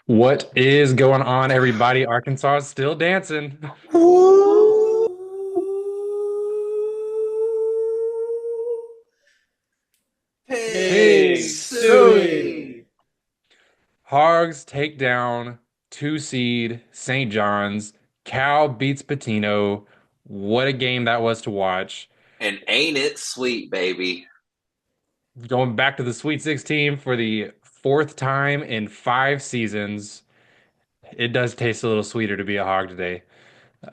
What is going on, everybody? Arkansas is still dancing. Woo! Pig Pig suey. suey. Hogs take down two seed St. John's. Cal beats Pitino. What a game that was to watch. And ain't it sweet, baby? Going back to the Sweet 16 for the fourth time in 5 seasons. It does taste a little sweeter to be a Hog today.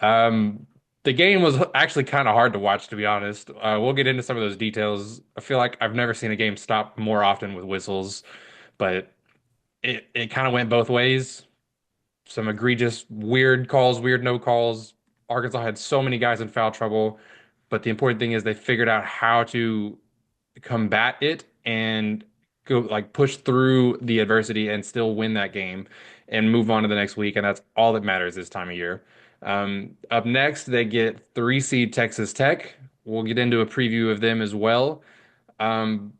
Um, the game was actually kind of hard to watch, to be honest. We'll get into some of those details. I feel like I've never seen a game stop more often with whistles, but it kind of went both ways. Some egregious, weird calls, weird no calls. Arkansas had so many guys in foul trouble, but the important thing is they figured out how to combat it and go like push through the adversity and still win that game and move on to the next week. And that's all that matters this time of year. Up next, they get three seed Texas Tech. We'll get into a preview of them as well. Um,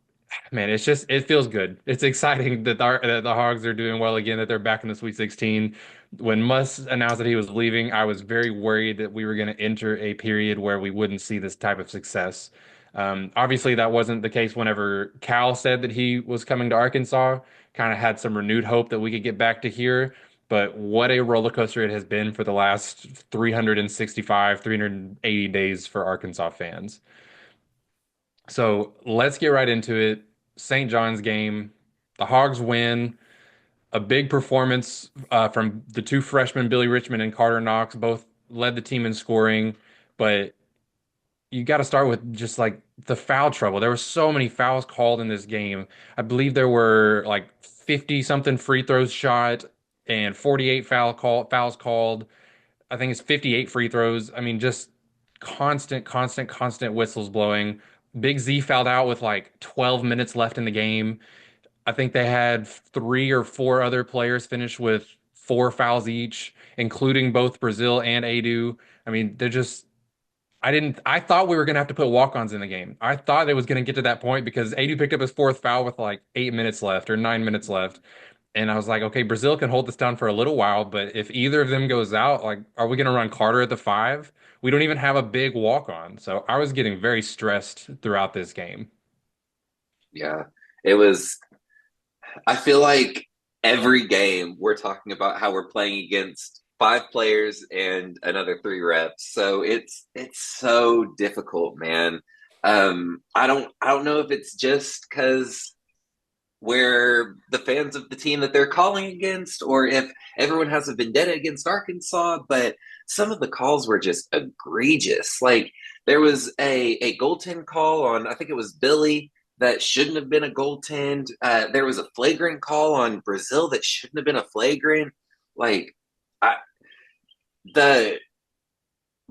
Man, it feels good. It's exciting that the Hogs are doing well again, that they're back in the Sweet 16. When Muss announced that he was leaving, I was very worried that we were going to enter a period where we wouldn't see this type of success. Obviously, that wasn't the case whenever Cal said that he was coming to Arkansas. Kind of had some renewed hope that we could get back to here. But what a roller coaster it has been for the last 365, 380 days for Arkansas fans. So let's get right into it. St. John's game. The Hogs win. A big performance from the two freshmen, Billy Richmond and Carter Knox, both led the team in scoring. But you got to start with just like the foul trouble. There were so many fouls called in this game. I believe there were like 50 something free throws shot and 48 fouls called. I think it's 58 free throws. I mean, just constant whistles blowing. Big Z fouled out with like 12 minutes left in the game. I think they had three or four other players finish with four fouls each, including both Brazil and Adu. I mean, I thought we were going to have to put walk-ons in the game. I thought it was going to get to that point because Adu picked up his fourth foul with like 8 minutes left or 9 minutes left. And I was like, okay, Brazil can hold this down for a little while, but if either of them goes out, like, are we going to run Carter at the five? We don't even have a big walk on. So I was getting very stressed throughout this game. Yeah, it was. I feel like every game we're talking about how we're playing against five players and another three reps. So it's so difficult, man. I don't know if it's just because we're the fans of the team that they're calling against, or if everyone has a vendetta against Arkansas, but some of the calls were just egregious. Like there was a goaltend call on, I think it was Billy, that shouldn't have been a goaltend. There was a flagrant call on Brazil that shouldn't have been a flagrant. Like I, the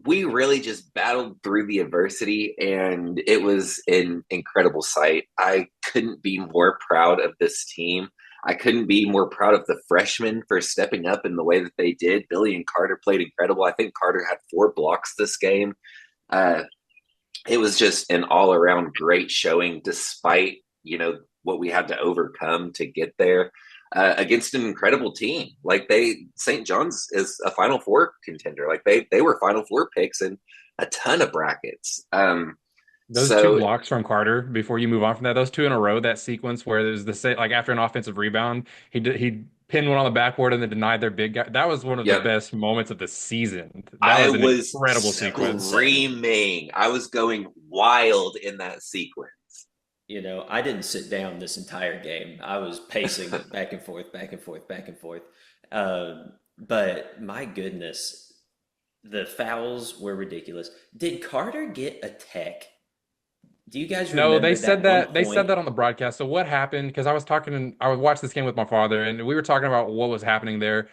we really just battled through the adversity, and it was an incredible sight. I couldn't be more proud of this team. I couldn't be more proud of the freshmen for stepping up in the way that they did. Billy and Carter played incredible. I think Carter had 4 blocks this game. uh, it was just an all around great showing, despite what we had to overcome to get there, against an incredible team. Like St. John's is a Final Four contender. Like they were Final Four picks in a ton of brackets. Those two So blocks from Carter before you move on from that, those two in a row, that sequence where there's like after an offensive rebound, he pinned one on the backboard and then denied their big guy. That was one of the yep, best moments of the season. That I was an was incredible That was sequence. insane. screaming. I was going wild in that sequence. I didn't sit down this entire game. I was pacing back and forth, back and forth, back and forth. But my goodness, the fouls were ridiculous. Did Carter get a tech? Do you guys No, remember that one they said point? that on the broadcast. So what happened? Because I would watch this game with my father, and we were talking about what was happening there.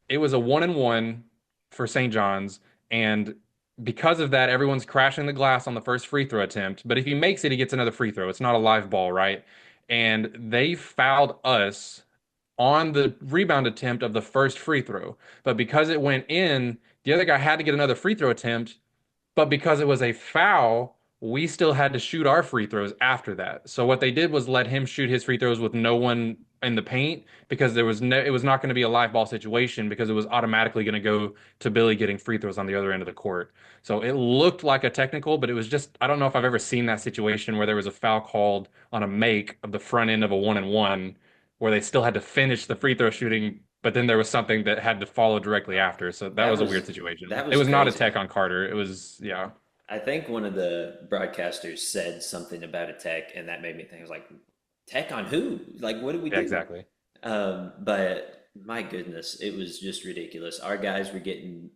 It was a 1-and-1 for St. John's, and because of that, everyone's crashing the glass on the first free throw attempt. But if he makes it, he gets another free throw. It's not a live ball, right? And they fouled us on the rebound attempt of the first free throw. But because it went in, the other guy had to get another free throw attempt. But because it was a foul, we still had to shoot our free throws after that. So what they did was let him shoot his free throws with no one in the paint because there was no, it was not going to be a live ball situation because it was automatically going to go to Billy getting free throws on the other end of the court. So it looked like a technical, but it was just, I don't know if I've ever seen that situation where there was a foul called on a make of the front end of a 1-and-1 where they still had to finish the free throw shooting, but then there was something that had to follow directly after. So that That was a was weird situation. that It was was not a crazy. tech on Carter. It was, yeah, I think one of the broadcasters said something about a tech, and that made me think. I was like, "Tech on who? Like, what did we yeah, do?" exactly. But my goodness, it was just ridiculous. Our guys were getting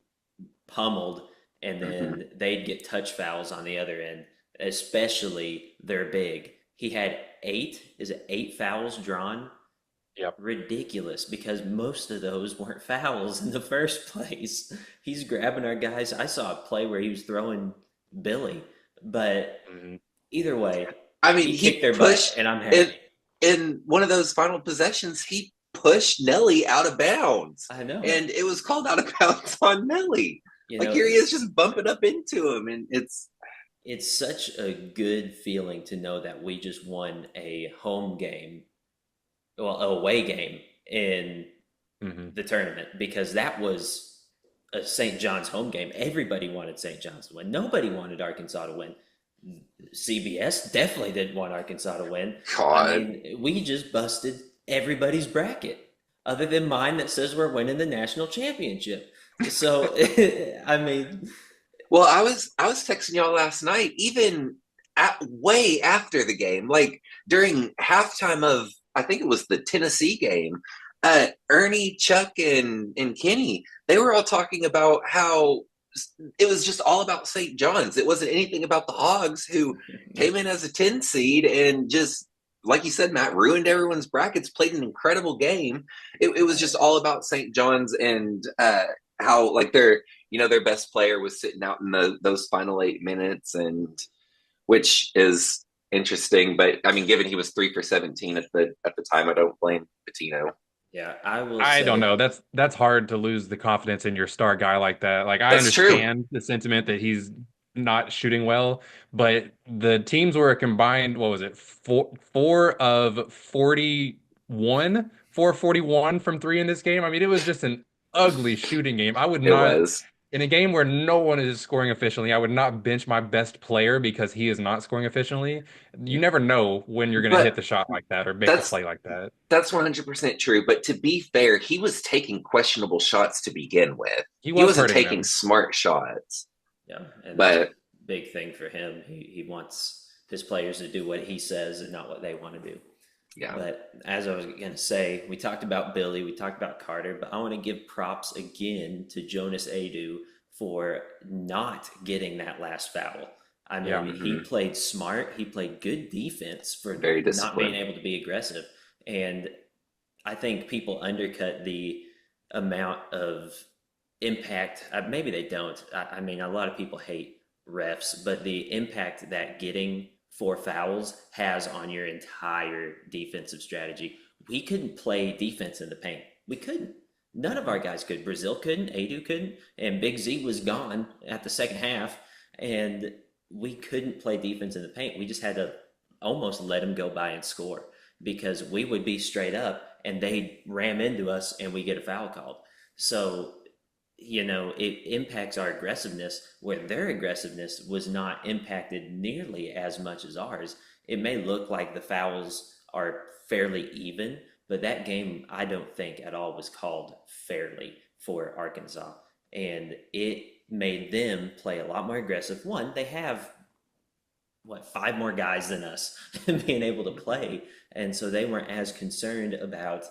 pummeled, and Mhm. then they'd get touch fouls on the other end, especially their big. He had eight, is it eight fouls drawn? Yep. Ridiculous because most of those weren't fouls in the first place. He's grabbing our guys. I saw a play where he was throwing Billy, but Mhm. either way, I mean, he kicked he their butt, pushed and I'm in happy. one of those final possessions. He pushed Nelly out of bounds, I know. and it was called out of bounds on Nelly. You Like know, here he is, just bumping up into him, and it's such a good feeling to know that we just won a home game, well, a away game in Mhm. the tournament because that was a St. John's home game. Everybody wanted St. John's to win. Nobody wanted Arkansas to win. CBS definitely didn't want Arkansas to win. I God. mean, we just busted everybody's bracket, other than mine that says we're winning the national championship. So, I mean, Well, I was texting y'all last night, even way after the game, like during halftime of I think it was the Tennessee game. Ernie, Chuck, and Kenny, they were all talking about how it was just all about St. John's. It wasn't anything about the Hogs, who came in as a 10 seed and just, like you said, Matt, ruined everyone's brackets, played an incredible game. It was just all about St. John's and how, like, their best player was sitting out in those final 8 minutes, and which is interesting. But I mean, given he was 3 for 17 at the time, I don't blame Pitino. yeah, I will I don't say, know. That's hard to lose the confidence in your star guy like that. Like I That's true. understand the sentiment that he's not shooting well, but the teams were a combined, what was it? Four of 41, 441 from three in this game. I mean, it was just an ugly shooting game. I would It not was. in a game where no one is scoring efficiently, I would not bench my best player because he is not scoring efficiently. You never know when you're going to hit But the shot like that or make the that's play like that. that's 100% true. But to be fair, he was taking questionable shots to begin with. He He was wasn't hurting taking them. smart shots. yeah, and that's a But big thing for him. He wants his players to do what he says and not what they want to do. yeah, But as I was going to say, we talked about Billy, we talked about Carter, but I want to give props again to Jonas Adu for not getting that last foul. I Yeah. mean, he hmm played smart, he played good defense for very not being disciplined. able to be aggressive. And I think people undercut the amount of impact. Maybe they don't. I mean, a lot of people hate refs, but the impact that getting four fouls has on your entire defensive strategy. We couldn't play defense in the paint. We couldn't. None of our guys could. Brazil couldn't. Adu couldn't. And Big Z was gone at the second half. And we couldn't play defense in the paint. We just had to almost let them go by and score because we would be straight up and they'd ram into us and we get a foul called. So, it impacts our aggressiveness where their aggressiveness was not impacted nearly as much as ours. It may look like the fouls are fairly even, but that game I don't think at all was called fairly for Arkansas. And it made them play a lot more aggressive. One, they have what, five more guys than us being able to play. And so they weren't as concerned about,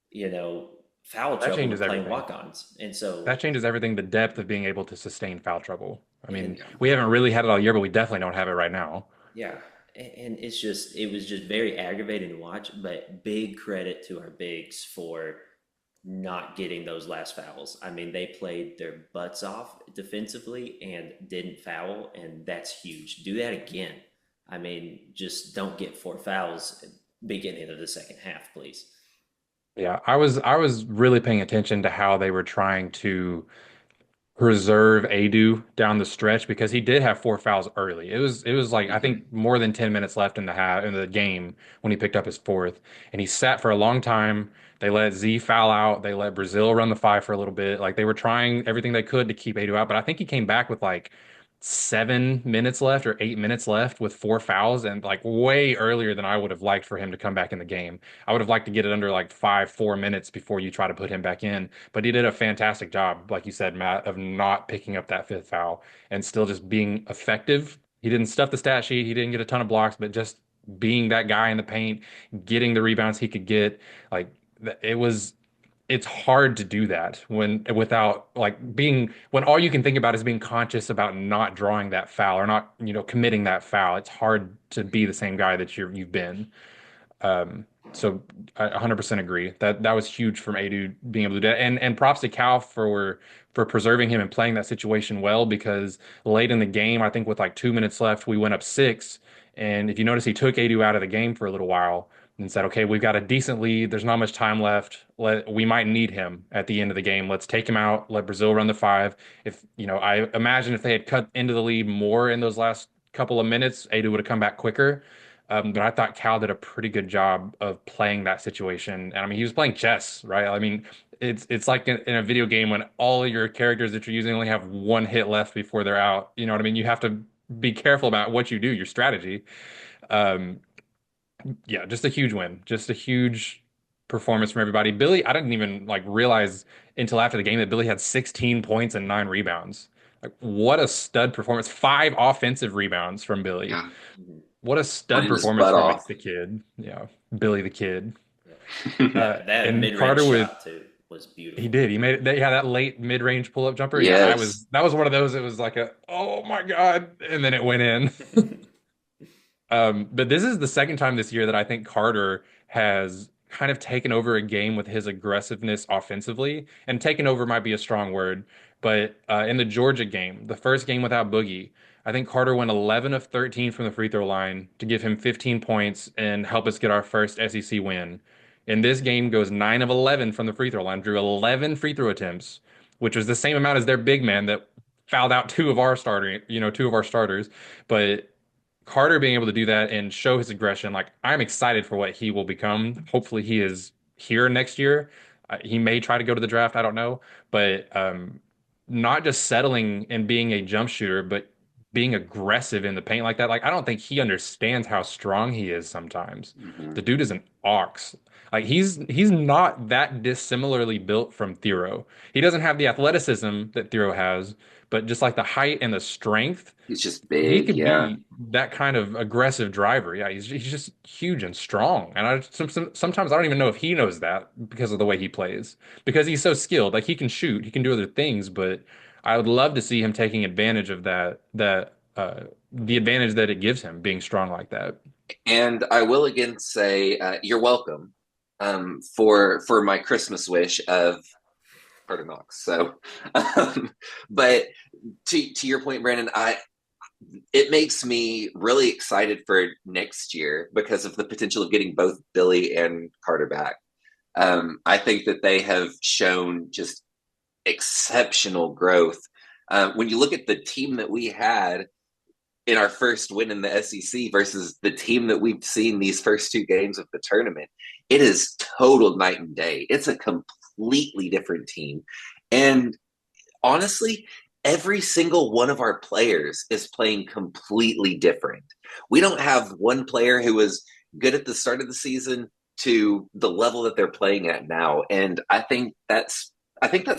you know, foul That trouble with changes playing everything. walk-ons. And so That changes everything, the depth of being able to sustain foul trouble. I mean, and we haven't really had it all year, but we definitely don't have it right now. yeah, and it was just very aggravating to watch, but big credit to our bigs for not getting those last fouls. I mean, they played their butts off defensively and didn't foul, and that's huge. Do that again. I mean, just don't get four fouls at the beginning of the second half, please. Yeah, I was really paying attention to how they were trying to preserve Adu down the stretch because he did have four fouls early. It was like I Hmm. think more than 10 minutes left in the game when he picked up his fourth, and he sat for a long time. They let Z foul out. They let Brazil run the five for a little bit. Like they were trying everything they could to keep Adu out, but I think he came back with like 7 minutes left or 8 minutes left with four fouls and like way earlier than I would have liked for him to come back in the game. I would have liked to get it under like 4 minutes before you try to put him back in. But he did a fantastic job, like you said, Matt, of not picking up that fifth foul and still just being effective. He didn't stuff the stat sheet. He didn't get a ton of blocks, but just being that guy in the paint, getting the rebounds he could get. Like it was, it's hard to do that when without like being when all you can think about is being conscious about not drawing that foul or not, committing that foul. It's hard to be the same guy that you've been. So I 100% agree that that was huge from Adu being able to do that, and props to Cal for preserving him and playing that situation well because late in the game, I think with like 2 minutes left, we went up six, and if you notice, he took Adu out of the game for a little while and said, "Okay, we've got a decent lead. There's not much time left. We might need him at the end of the game. Let's take him out. Let Brazil run the five." If I imagine if they had cut into the lead more in those last couple of minutes, Adu would have come back quicker. But I thought Cal did a pretty good job of playing that situation. And I mean, he was playing chess, right? I mean, it's like in a video game when all your characters that you're using only have one hit left before they're out. You know what I mean? You have to be careful about what you do, your strategy. Um, yeah, just a huge win, just a huge performance from everybody. Billy, I didn't even like realize until after the game that Billy had 16 points and 9 rebounds. Like, what a stud performance! 5 offensive rebounds from Billy. Yeah, Mhm. What a stud playing his performance butt from off. the kid. Yeah, Billy the Kid. Yeah. That And mid-range Carter with shot too was he beautiful. did. He made it. Yeah, that late mid-range pull-up jumper. Yeah, Yes. that was one of those. It was like a oh my God, and then it went in. But this is the second time this year that I think Carter has kind of taken over a game with his aggressiveness offensively. And taken over might be a strong word, but in the Georgia game, the first game without Boogie, I think Carter went 11 of 13 from the free throw line to give him 15 points and help us get our first SEC win. In this game, goes 9 of 11 from the free throw line, drew 11 free throw attempts, which was the same amount as their big man that fouled out two of our starters. But Carter being able to do that and show his aggression, like I'm excited for what he will become. Hopefully, he is here next year. He may try to go to the draft. I don't know, but not just settling and being a jump shooter, but being aggressive in the paint like that. Like I don't think he understands how strong he is sometimes. Hmm. The dude is an ox. Like he's not that dissimilarly built from Thero. He doesn't have the athleticism that Thero has, but just like the height and the strength He's just he big. could Yeah. be that kind of aggressive driver. Yeah, he's just huge and strong. And sometimes I don't even know if he knows that because of the way he plays. Because he's so skilled. Like he can shoot, he can do other things, but I would love to see him taking advantage of the advantage that it gives him being strong like that. And I will again say you're welcome for my Christmas wish of Carter Knox. So, but to your point, Brandon, I it makes me really excited for next year because of the potential of getting both Billy and Carter back. I think that they have shown just exceptional growth. When you look at the team that we had in our first win in the SEC versus the team that we've seen these first two games of the tournament, it is total night and day. It's a completely different team. And honestly, every single one of our players is playing completely different. We don't have one player who was good at the start of the season to the level that they're playing at now. And I think that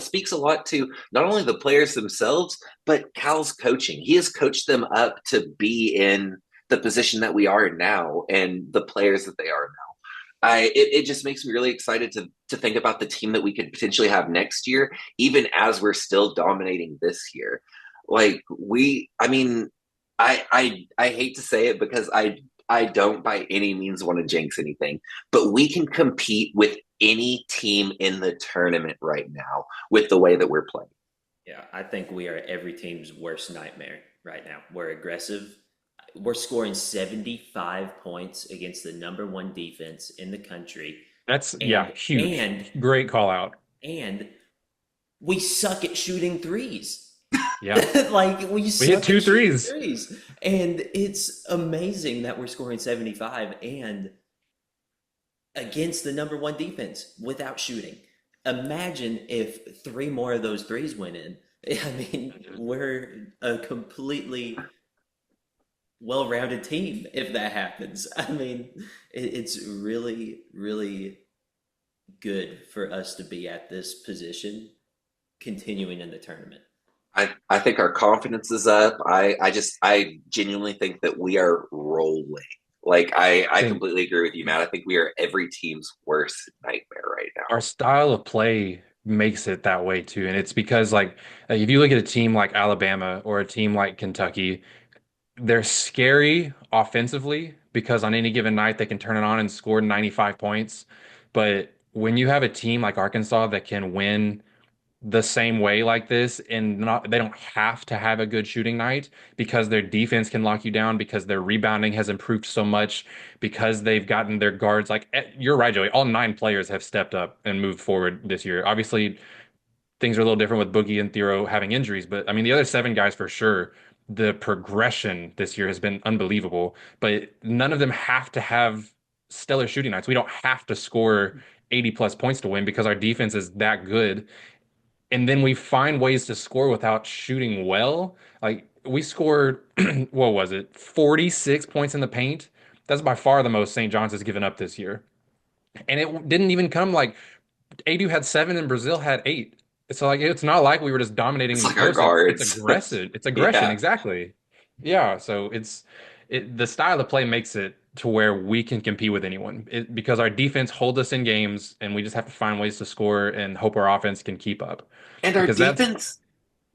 speaks a lot to not only the players themselves, but Cal's coaching. He has coached them up to be in the position that we are now and the players that they are now. It just makes me really excited to think about the team that we could potentially have next year, even as we're still dominating this year. Like I mean, I hate to say it because I don't by any means want to jinx anything, but we can compete with any team in the tournament right now with the way that we're playing. Yeah, I think we are every team's worst nightmare right now. We're aggressive. We're scoring 75 points against the number one defense in the country. That's yeah, And huge. and Great call out. and we suck at shooting threes. Yeah. Like we We hit suck at two shooting threes. threes. And it's amazing that we're scoring 75 and against the number one defense without shooting. Imagine if three more of those threes went in. I mean, we're a completely well-rounded team if that happens. I mean, it's really, really good for us to be at this position continuing in the tournament. I think our confidence is up. I genuinely think that we are rolling. Like I I think completely agree with you, Matt. I think we are every team's worst nightmare right our now. style of play makes it that way too. And it's because like if you look at a team like Alabama or a team like Kentucky, they're scary offensively because on any given night they can turn it on and score 95 points. But when you have a team like Arkansas that can win the same way like this and not they don't have to have a good shooting night because their defense can lock you down because their rebounding has improved so much because they've gotten their guards you're right, Joey, all nine players have stepped up and moved forward this year. Obviously things are a little different with Boogie and Thero having injuries, but I mean the other seven guys for sure, the progression this year has been unbelievable, but none of them have to have stellar shooting nights. We don't have to score 80 plus points to win because our defense is that good, and then we find ways to score without shooting well. Like we scored, what was it, 46 points in the paint? That's by far the most St. John's has given up this year. And it didn't even come like ADU had seven and Brazil had eight. So like it's not like we were just dominating It's in the like our post. It's guards. aggressive. It's aggression, Yeah. exactly. Yeah, so the style of play makes it to where we can compete with anyone because our defense holds us in games and we just have to find ways to score and hope our offense can keep up And our because defense,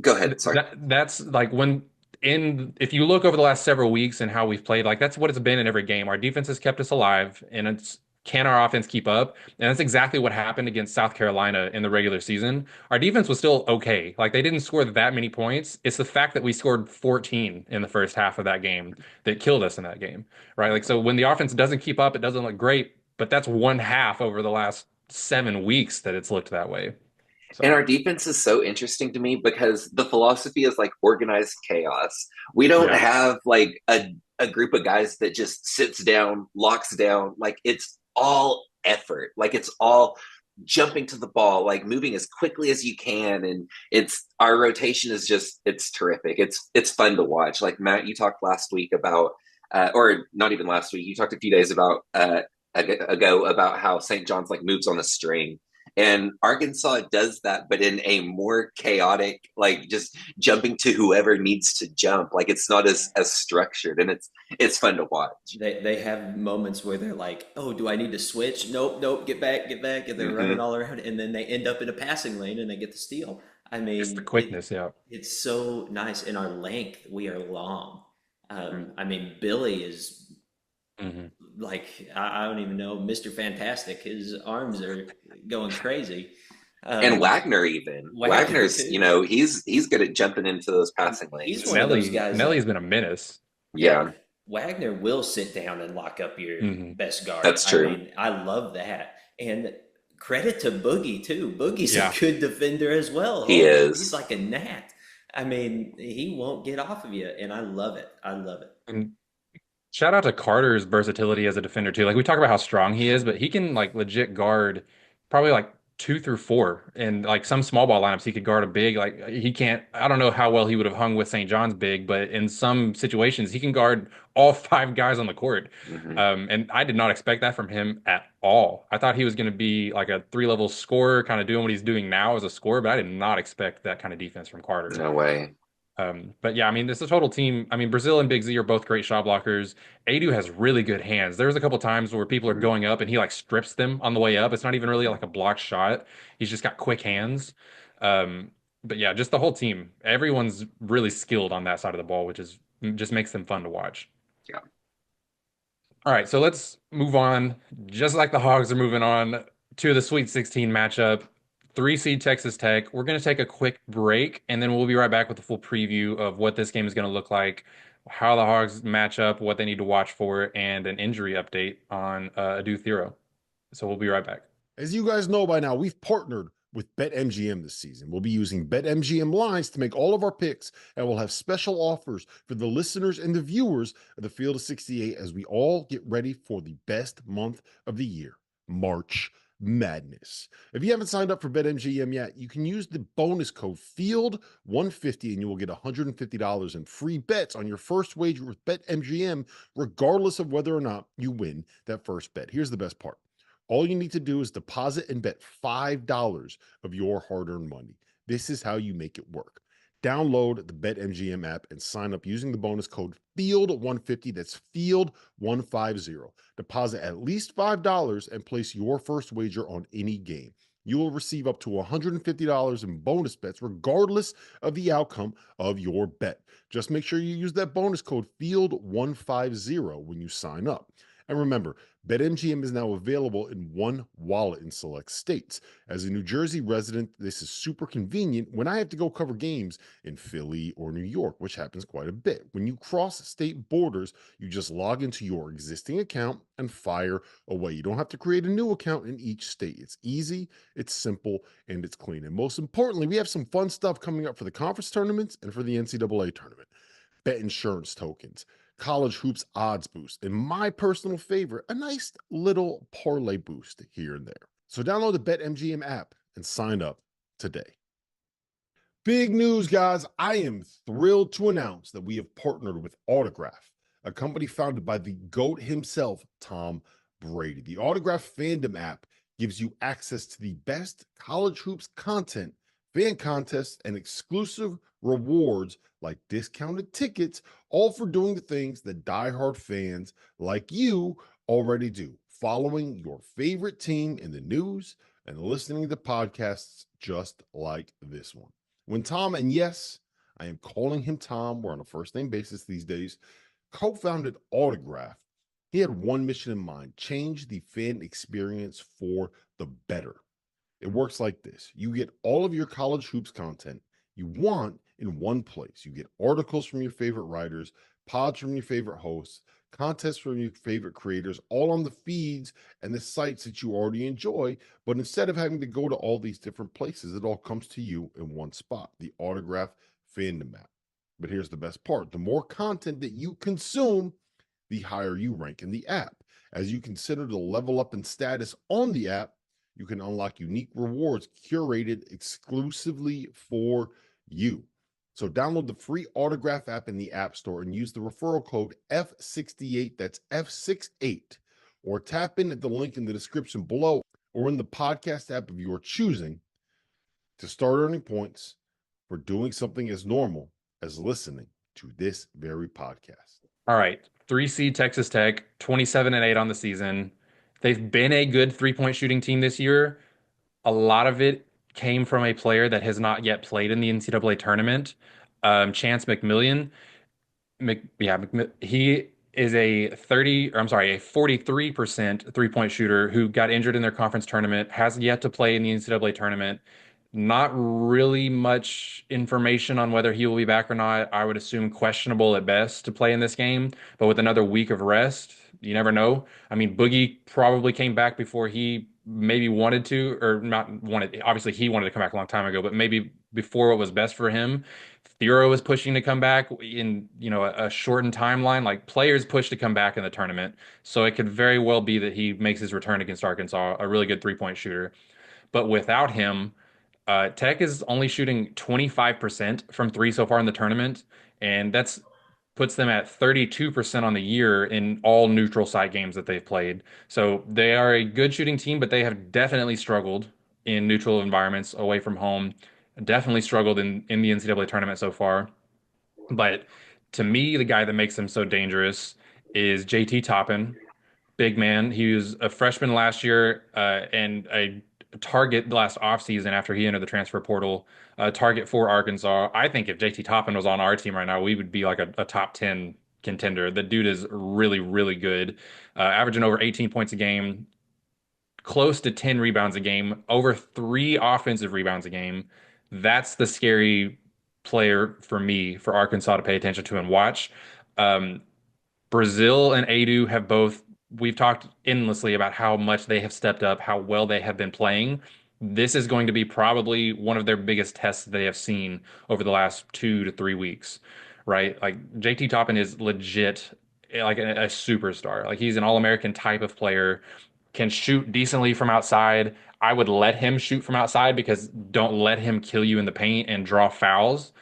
go ahead, sorry. that's like when in if you look over the last several weeks and how we've played, like that's what it's been in every game. Our defense has kept us alive, and it's can our offense keep up? And that's exactly what happened against South Carolina in the regular season. Our defense was still okay. Like they didn't score that many points. It's the fact that we scored 14 in the first half of that game that killed us in that game, right? Like so when the offense doesn't keep up, it doesn't look great, but that's one half over the last 7 weeks that it's looked that way. And So, our defense is so interesting to me because the philosophy is like organized chaos. We don't yeah. have like a group of guys that just sits down, locks down. Like it's all effort. Like it's all jumping to the ball, like moving as quickly as you can. And it's our rotation is just it's terrific. It's fun to watch. Like Matt, you talked last week about or not even last week, you talked a few days about ago about how St. John's like moves on a string. And Arkansas does that, but in a more chaotic, like just jumping to whoever needs to jump. Like it's not as structured, and it's fun to watch. They have moments where they're like, "Oh, do I need to switch? Nope, nope, get back," and they're running Mm-hmm. all around, and then they end up in a passing lane and they get the steal. I It's the mean, quickness, yeah. it's so nice in our length. We are long. Mm-hmm. I mean, Billy is Hmm. like I don't even know, Mr. Fantastic. His arms are going crazy. And Um, Wagner, even Wagner Wagner's, too. he's good at jumping into those passing He's lanes. one of those guys Nelly's that, been a menace. yeah, Yeah, Wagner will sit down and lock up your Hmm. best guard. that's I true. mean, I love that. And credit to Boogie too. Boogie's a Yeah. good defender as well. He Oh, he's is. like a gnat. I mean, he won't get off of you, and I love it. I love it. And shout out to Carter's versatility as a defender too. Like we talk about how strong he is, but he can like legit guard probably like 2 through 4. And like some small ball lineups, he could guard a big. Like he can't. I don't know how well he would have hung with St. John's big, but in some situations, he can guard all five guys on the court. Hmm. And I did not expect that from him at all. I thought he was going to be like a three-level scorer, kind of doing what he's doing now as a scorer, but I did not expect that kind of defense from Carter. No way. But yeah, I mean, this is a total team. I mean, Brazil and Big Z are both great shot blockers. Adu has really good hands. There's a couple times where people are Mhm. going up and he like strips them on the way up. It's not even really like a blocked shot. He's just got quick hands. Um, but yeah, just the whole team. Everyone's really skilled on that side of the ball, which is just makes them fun to watch. Yeah. All right, so let's move on. Just like the Hogs are moving on to the Sweet 16 matchup, 3 seed Texas Tech. We're going to take a quick break, and then we'll be right back with a full preview of what this game is going to look like, how the Hogs match up, what they need to watch for, and an injury update on Adu Thero. So we'll be right back. As you guys know by now, we've partnered with BetMGM this season. We'll be using BetMGM lines to make all of our picks, and we'll have special offers for the listeners and the viewers of the Field of 68 as we all get ready for the best month of the year, March Madness. If you haven't signed up for BetMGM yet, you can use the bonus code FIELD150 and you will get $150 in free bets on your first wager with BetMGM, regardless of whether or not you win that first bet. Here's the best part. All you need to do is deposit and bet $5 of your hard-earned money. This is how you make it work. Download the BetMGM app and sign up using the bonus code FIELD150. That's FIELD150. Deposit at least $5 and place your first wager on any game. You will receive up to $150 in bonus bets, regardless of the outcome of your bet. Just make sure you use that bonus code FIELD150 when you sign up. And remember, BetMGM is now available in one wallet in select states. As a New Jersey resident, this is super convenient when I have to go cover games in Philly or New York, which happens quite a bit. When you cross state borders, you just log into your existing account and fire away. You don't have to create a new account in each state. It's easy, it's simple, and it's clean. And most importantly, we have some fun stuff coming up for the conference tournaments and for the NCAA tournament. Bet insurance tokens, college hoops odds boost, and my personal favorite, a nice little parlay boost here and there. So download the BetMGM app and sign up today. Big news, guys. I am thrilled to announce that we have partnered with Autograph, a company founded by the GOAT himself, Tom Brady. The Autograph fandom app gives you access to the best college hoops content, fan contests, and exclusive rewards like discounted tickets, all for doing the things that diehard fans like you already do, following your favorite team in the news and listening to podcasts just like this one. When Tom, and yes, I am calling him Tom, we're on a first name basis these days, co-founded Autograph, he had one mission in mind: change the fan experience for the better. It works like this. You get all of your college hoops content you want in one place. You get articles from your favorite writers, pods from your favorite hosts, contests from your favorite creators, all on the feeds and the sites that you already enjoy. But instead of having to go to all these different places, it all comes to you in one spot, the Autograph fandom app. But here's the best part. The more content that you consume, the higher you rank in the app. As you consider to level up in status on the app, you can unlock unique rewards curated exclusively for you. So download the free Autograph app in the App Store and use the referral code F68, that's F68, or tap in at the link in the description below or in the podcast app of your choosing to start earning points for doing something as normal as listening to this very podcast. All right. 3 seed Texas Tech, 27-8 on the season. They've been a good three-point shooting team this year. A lot of it came from a player that has not yet played in the NCAA tournament, Chance McMillian. He is a 43% three-point shooter who got injured in their conference tournament, has yet to play in the NCAA tournament. Not really much information on whether he will be back or not. I would assume questionable at best to play in this game, but with another week of rest, you never know. I mean, Boogie probably came back before he maybe wanted to, or not wanted. Obviously, he wanted to come back a long time ago, but maybe before what was best for him. Theoro was pushing to come back in, a shortened timeline. Like players push to come back in the tournament, so it could very well be that he makes his return against Arkansas, a really good three-point shooter. But without him, Tech is only shooting 25% from three so far in the tournament, and that's puts them at 32% on the year in all neutral site games that they've played. So they are a good shooting team, but they have definitely struggled in neutral environments away from home. Definitely struggled in the NCAA tournament so far. But to me, the guy that makes them so dangerous is JT Toppin, big man. He was a freshman last year and a target last offseason after he entered the transfer portal, target for Arkansas. I think if JT Toppin was on our team right now, we would be like a top 10 contender. The dude is really, really good, averaging over 18 points a game, close to 10 rebounds a game, over three offensive rebounds a game. That's the scary player for me for Arkansas to pay attention to and watch. Um, Brazil and Adu we've talked endlessly about how much they have stepped up, how well they have been playing. this is going to be probably one of their biggest tests they have seen over the last 2 to 3 weeks, right? Like JT Toppin is legit like a superstar. Like he's an all-American type of player, can shoot decently from outside. I would let him shoot from outside because don't let him kill you in the paint and draw fouls.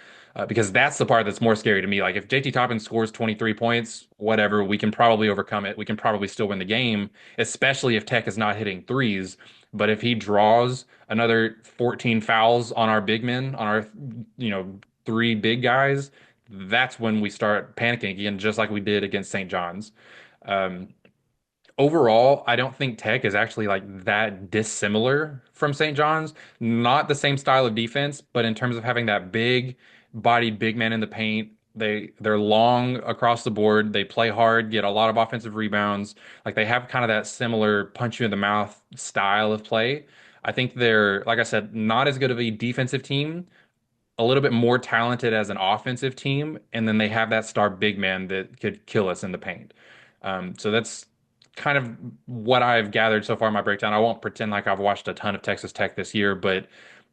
Because that's the part that's more scary to me. Like if JT Toppin scores 23 points, whatever, we can probably overcome it. We can probably still win the game, especially if Tech is not hitting threes. But if he draws another 14 fouls on our big men, on our, you know, three big guys, that's when we start panicking again, just like we did against St. John's. Um, Overall, I don't think Tech is actually like that dissimilar from St. John's. Not the same style of defense, but in terms of having that big bodied big man in the paint, they're long across the board. They play hard, get a lot of offensive rebounds. Like they have kind of that similar punch you in the mouth style of play. I think they're, like I said, not as good of a defensive team, a little bit more talented as an offensive team, and then they have that star big man that could kill us in the paint. So that's kind of what I've gathered so far in my breakdown. I won't pretend like I've watched a ton of Texas Tech this year, but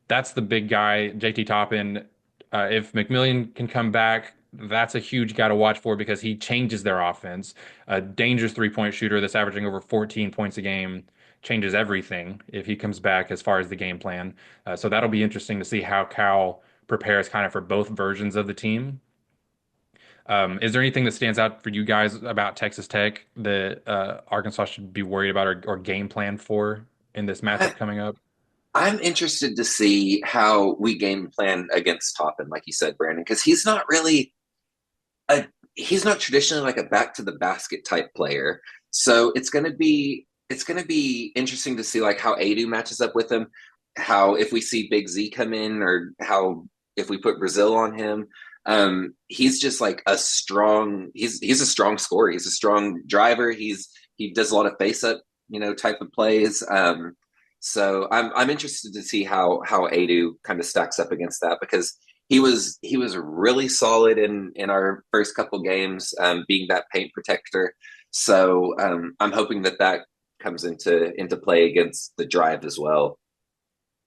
that's the big guy, JT Toppin. If McMillian can come back, that's a huge guy to watch for because he changes their offense. A dangerous three-point shooter that's averaging over 14 points a game changes everything if he comes back as far as the game plan. So that'll be interesting to see how Cal prepares kind of for both versions of the team. Is there anything that stands out for you guys about Texas Tech that Arkansas should be worried about or game plan for in this I, matchup coming up? I'm interested to see how we game plan against Toppin, like you said, Brandon, because a he's not traditionally like a back to the basket type player. So it's gonna be interesting to see like how Adu matches up with him, how if we see Big Z come in, or how if we put Brazil on him. He's just like he's a strong scorer. He's a strong driver. He does a lot of face up, type of plays. So I'm interested to see how Adu kind of stacks up against that, because he was really solid in our first couple games, being that paint protector. So I'm hoping that comes into play against the drive as well.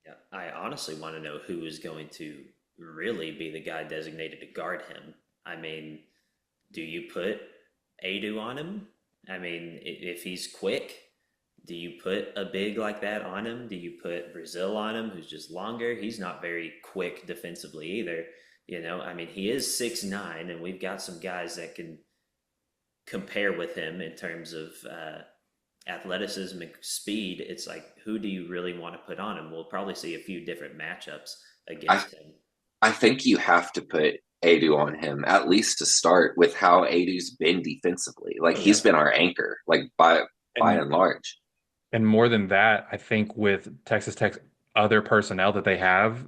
Yeah, I honestly want to know who is going to really be the guy designated to guard him. I mean, do you put Adu on him? I mean, if he's quick, do you put a big like that on him? Do you put Brazil on him, who's just longer? He's not very quick defensively either. I mean, he is 6'9", and we've got some guys that can compare with him in terms of athleticism and speed. It's like, who do you really want to put on him? We'll probably see a few different matchups I against him. I think you have to put Adu on him, at least to start with how Adu's been defensively. Like Oh he's yeah, been our anchor, like by And and large. And more than that, I think with Texas Tech's other personnel that they have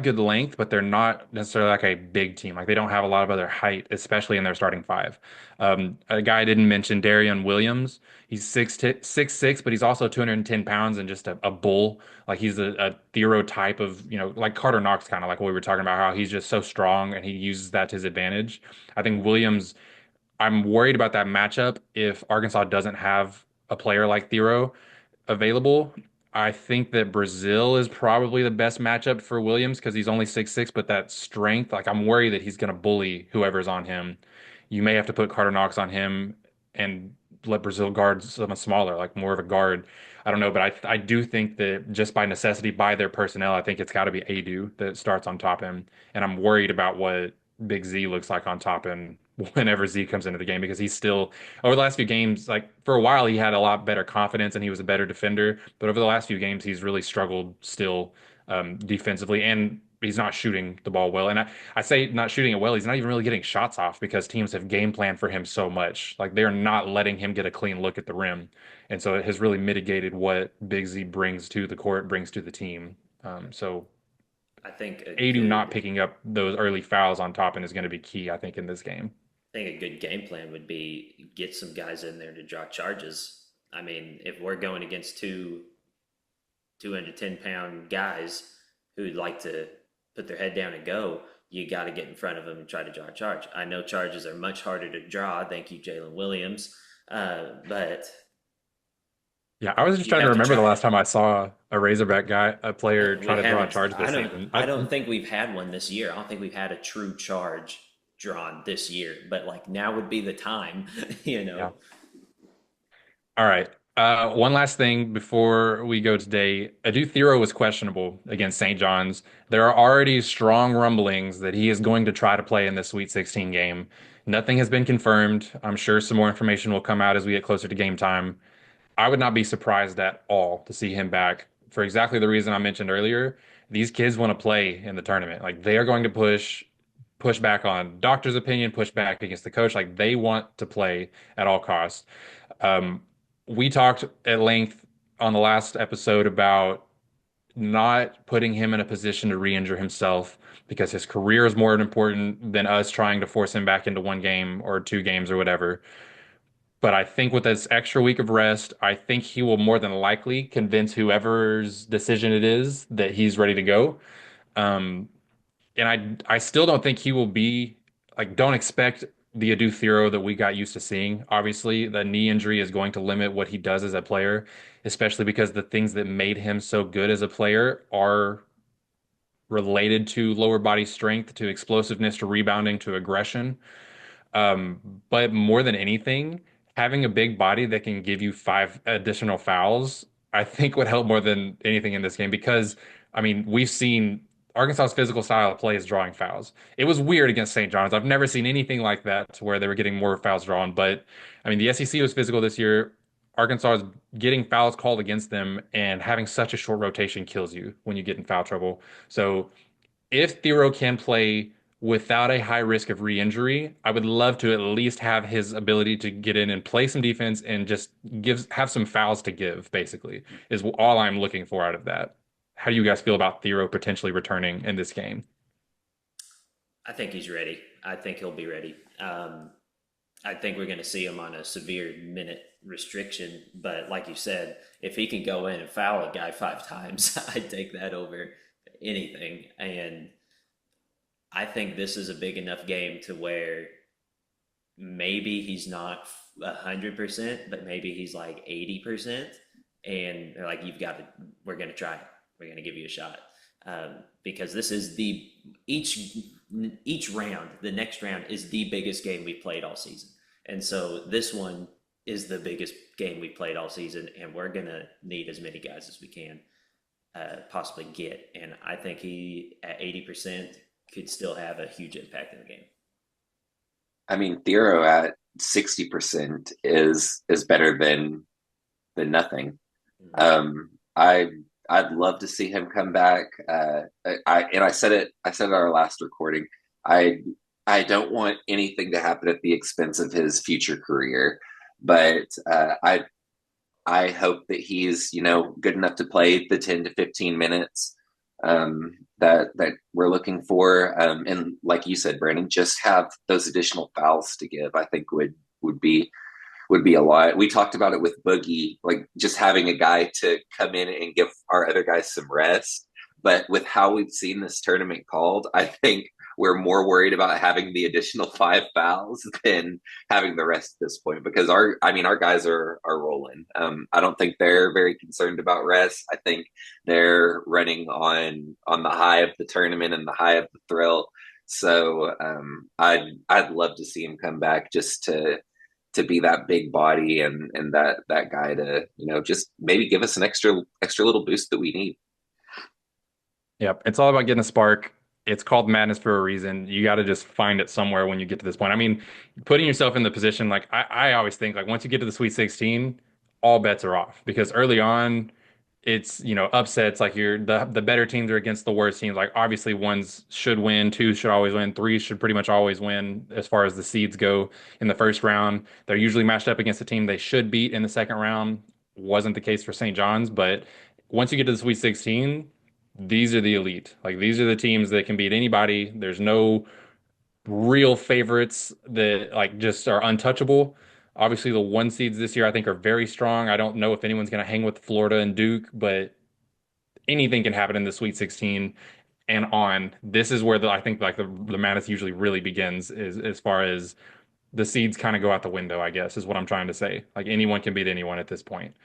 good length, but they're not necessarily like a big team. Like they don't have a lot of other height, especially in their starting five. A guy I didn't mention, Darian Williams. He's 6'6", but he's also 210 pounds and just a bull. Like he's a Thero type of, like Carter Knox, kind of like what we were talking about, how he's just so strong and he uses that to his advantage. I think Williams I'm worried about that matchup if Arkansas doesn't have a player like Thero available. I think that Brazil is probably the best matchup for Williams because he's only 6'6", but that strength, like I'm worried that he's going to bully whoever's on him. You may have to put Carter Knox on him and let Brazil guard someone smaller, like more of a guard. I don't know, but I do think that just by necessity, by their personnel, I think it's got to be Adu that starts on top him. And I'm worried about what Big Z looks like on top him whenever Z comes into the game because he's still over the last few games, like for a while he had a lot better confidence and he was a better defender, but over the last few games he's really struggled still defensively and he's not shooting the ball well. And I say not shooting it well, he's not even really getting shots off because teams have game planned for him so much. Like they're not letting him get a clean look at the rim. And so it has really mitigated what Big Z brings to the court, brings to the team. So I think a Adu not good picking up those early fouls on top and is going to be key, I think, in this game. I think a good game plan would be get some guys in there to draw charges. I mean, if we're going against two 210-pound guys who'd like to put their head down and go, you got to get in front of them and try to draw a charge. I know charges are much harder to draw. Thank you, Jalen Williams. But Yeah, I was just You trying to have to remember the try last it. time I saw a Razorback guy, a player We try to draw a haven't. charge this season. I don't think we've had one this year. I don't think we've had a true charge drawn this year. But like now would be the time, you know. Yeah. All right. One last thing before we go today. Adu Thero was questionable against St. John's. There are already strong rumblings that he is going to try to play in the Sweet 16 game. Nothing has been confirmed. I'm sure some more information will come out as we get closer to game time. I would not be surprised at all to see him back for exactly the reason I mentioned earlier. These kids want to play in the tournament. Like they are going to push back on doctor's opinion, push back against the coach. Like they want to play at all costs. Um, we talked at length on the last episode about not putting him in a position to re-injure himself because his career is more important than us trying to force him back into one game or two games or whatever. But I think with this extra week of rest, I think he will more than likely convince whoever's decision it is that he's ready to go. Um, and I still don't think he will be like don't expect the Adu Thero that we got used to seeing. Obviously, the knee injury is going to limit what he does as a player, especially because the things that made him so good as a player are related to lower body strength, to explosiveness, to rebounding, to aggression. But more than anything, having a big body that can give you five additional fouls, I think would help more than anything in this game because, I mean, we've seen Arkansas's physical style of play is drawing fouls. It was weird against St. John's. I've never seen anything like that to where they were getting more fouls drawn. But, I mean, the SEC was physical this year. Arkansas is getting fouls called against them, and having such a short rotation kills you when you get in foul trouble. So, if Thero can play without a high risk of re-injury, I would love to at least have his ability to get in and play some defense and just have some fouls to give, basically, is all I'm looking for out of that. How do you guys feel about Thero potentially returning in this game? I think he's ready. I think he'll be ready. I think we're going to see him on a severe minute restriction. But like you said, if he can go in and foul a guy 5 times, I'd take that over anything. And I think this is a big enough game to where maybe he's not 100%, but maybe he's like 80%. And they're like, you've got to, we're going to try it. We're going to give you a shot. Because this is each each round, the next round is the biggest game we played all season. And so this one is the biggest game we played all season, and we're gonna need as many guys as we can possibly get. And I think he at 80% could still have a huge impact in the game. I mean, Thero at 60% is better than nothing. Mm-hmm. Um, I I'd love to see him come back. I said it. I said it our last recording. I I don't want anything to happen at the expense of his future career, but I hope that he's good enough to play the 10 to 15 minutes that we're looking for. And like you said, Brandon, just have those additional fouls to give. I think would be would be a lot. We talked about it with Boogie, like just having a guy to come in and give our other guys some rest. But with how we've seen this tournament called, I think we're more worried about having the additional 5 fouls than having the rest at this point because our guys are rolling. I don't think they're very concerned about rest. I think they're running on the high of the tournament and the high of the thrill. So I'd love to see him come back just to be that big body and that guy to just maybe give us an extra little boost that we need. Yep, it's all about getting a spark. It's called madness for a reason. You got to just find it somewhere when you get to this point. I mean, putting yourself in the position, like I always think, like once you get to the Sweet 16, all bets are off because early on, it's upsets. Like the better teams are against the worst teams. Like obviously, ones should win, twos should always win, threes should pretty much always win as far as the seeds go in the first round. They're usually matched up against a team they should beat in the second round. Wasn't the case for St. John's, but once you get to the Sweet 16 these are the elite. Like these are the teams that can beat anybody. There's no real favorites that like just are untouchable. Obviously, the one seeds this year I think are very strong. I don't know if anyone's going to hang with Florida and Duke, but anything can happen in the Sweet 16 and on. This is where I think like the madness usually really begins is as far as the seeds kind of go out the window, I guess, is what I'm trying to say. Like anyone can beat anyone at this point.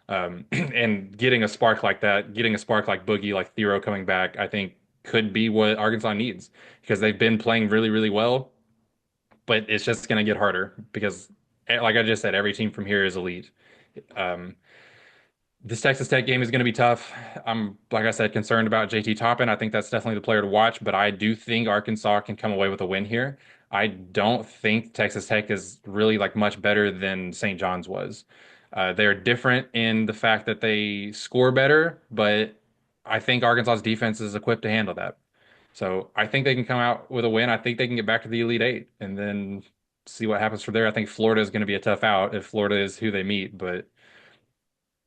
And getting a spark like that, getting a spark like Boogie, like Thero coming back, I think could be what Arkansas needs because they've been playing really, really well, but it's just going to get harder because, like I just said, every team from here is elite. Um, this Texas Tech game is going to be tough. I'm, like I said, concerned about JT Toppin. I think that's definitely the player to watch, but I do think Arkansas can come away with a win here. I don't think Texas Tech is really like much better than St. John's was. They're different in the fact that they score better, but I think Arkansas's defense is equipped to handle that. So I think they can come out with a win. I think they can get back to the Elite Eight and then see what happens from there. I think Florida is going to be a tough out if Florida is who they meet, but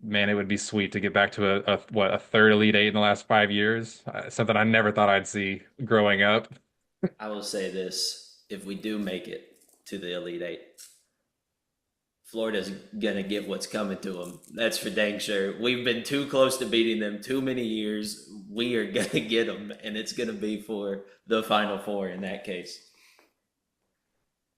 man, it would be sweet to get back to a third Elite Eight in the last 5 years. Something I never thought I'd see growing up. I will say this: if we do make it to the Elite Eight, Florida's gonna get what's coming to them. That's for dang sure. We've been too close to beating them too many years. We are gonna get them, and it's gonna be for the Final Four in that case.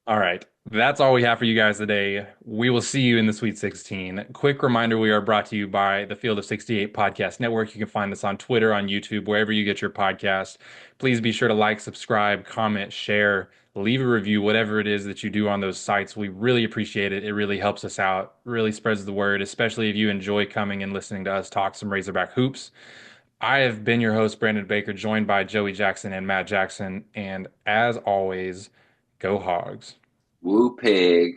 All right. That's all we have for you guys today. We will see you in the Sweet 16. Quick reminder, we are brought to you by the Field of 68 Podcast Network. You can find us on Twitter, on YouTube, wherever you get your podcast. Please be sure to like, subscribe, comment, share, leave a review, whatever it is that you do on those sites. We really appreciate it. It really helps us out, really spreads the word, especially if you enjoy coming and listening to us talk some Razorback hoops. I have been your host, Brandon Baker, joined by Joey Jackson and Matt Jackson. And as always, go Hogs. Woo pig.